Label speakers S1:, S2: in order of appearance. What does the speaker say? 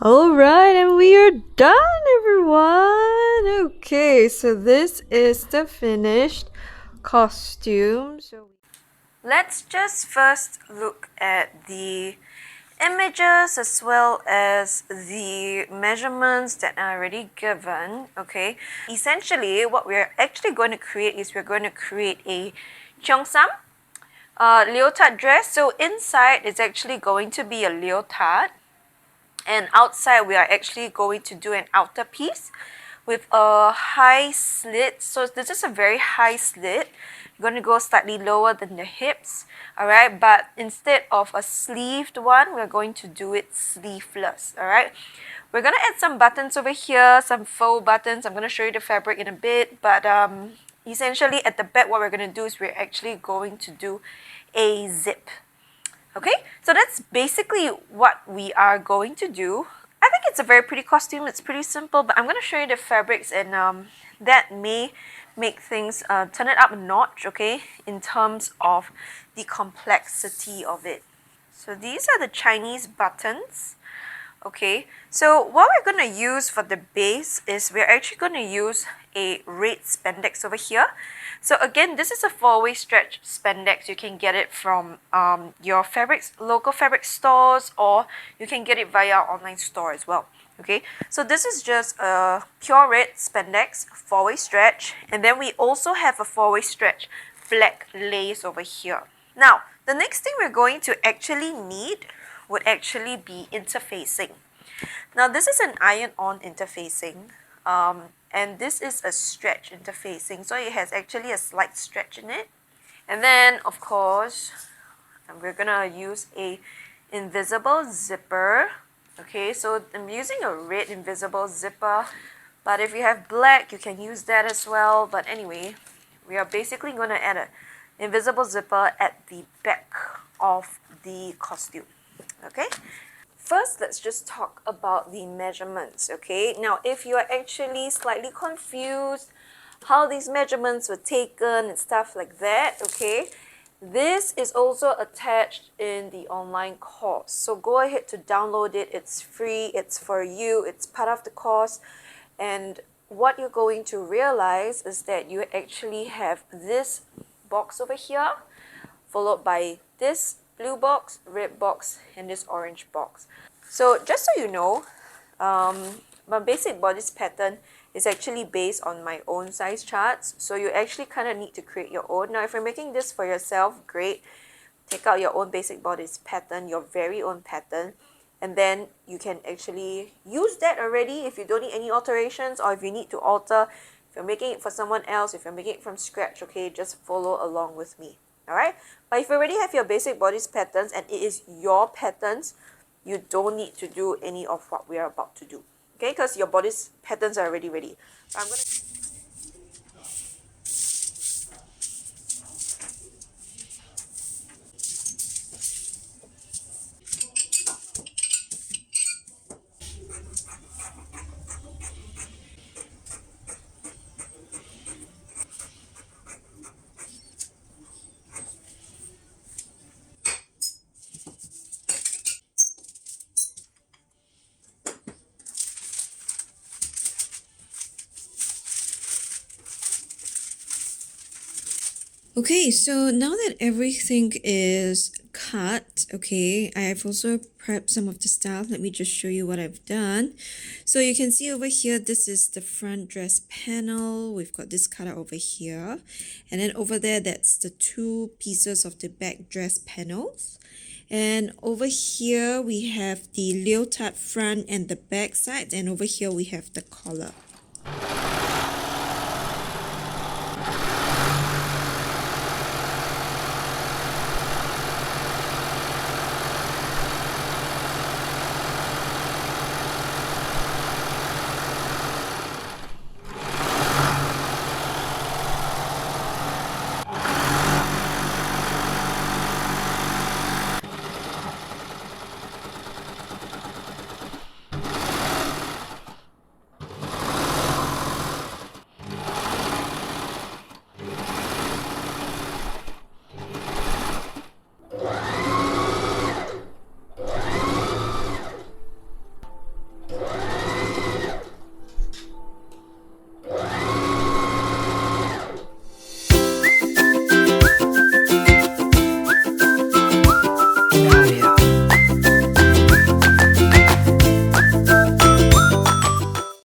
S1: Alright, and we are done, everyone! Okay, so this is the finished costume. Let's just first look at the images as well as the measurements that are already given. Okay, essentially what we're actually going to create is we're going to create a Cheongsam leotard dress. So inside is actually going to be a leotard, and outside we are actually going to do an outer piece with a high slit. So this is a very high slit. You're going to go slightly lower than the hips, alright, but instead of a sleeved one, we're going to do it sleeveless. Alright, we're going to add some buttons over here, some faux buttons. I'm going to show you the fabric in a bit, but essentially at the back what we're going to do is we're actually going to do a zip. Okay, so that's basically what we are going to do. I think it's a very pretty costume. It's pretty simple, but I'm going to show you the fabrics, and that may make things turn it up a notch, okay, in terms of the complexity of it. So these are the Chinese buttons. Okay, so what we're going to use for the base is we're actually going to use a red spandex over here. So again, this is a 4-way stretch spandex. You can get it from your local fabric stores, or you can get it via our online store as well. Okay, so this is just a pure red spandex 4-way stretch, and then we also have a 4-way stretch black lace over here. Now, the next thing we're going to actually need would actually be interfacing. Now this is an iron-on interfacing, and this is a stretch interfacing, so it has actually a slight stretch in it. And then of course we're gonna use a invisible zipper. Okay, so I'm using a red invisible zipper, but if you have black you can use that as well. But anyway, we are basically going to add an invisible zipper at the back of the costume. Okay, first let's just talk about the measurements. Okay, now if you are actually slightly confused how these measurements were taken and stuff like that, okay, this is also attached in the online course, so go ahead to download it. It's free, it's for you, it's part of the course. And what you're going to realize is that you actually have this box over here, followed by this blue box, red box, and this orange box. So just so you know, my basic bodice pattern is actually based on my own size charts, so you actually kind of need to create your own. Now if you're making this for yourself, great, take out your own basic bodice pattern, your very own pattern, and then you can actually use that already if you don't need any alterations, or if you need to alter, if you're making it for someone else, if you're making it from scratch, okay, just follow along with me. Alright, but if you already have your basic bodice patterns and it is your patterns, you don't need to do any of what we are about to do, okay, because your bodice patterns are already ready. I'm going to
S2: Okay, so now that everything is cut, okay, I have also prepped some of the stuff. Let me just show you what I've done. So you can see over here, this is the front dress panel. We've got this cutout over here. And then over there, that's the 2 pieces of the back dress panels. And over here, we have the leotard front and the back side. And over here, we have the collar.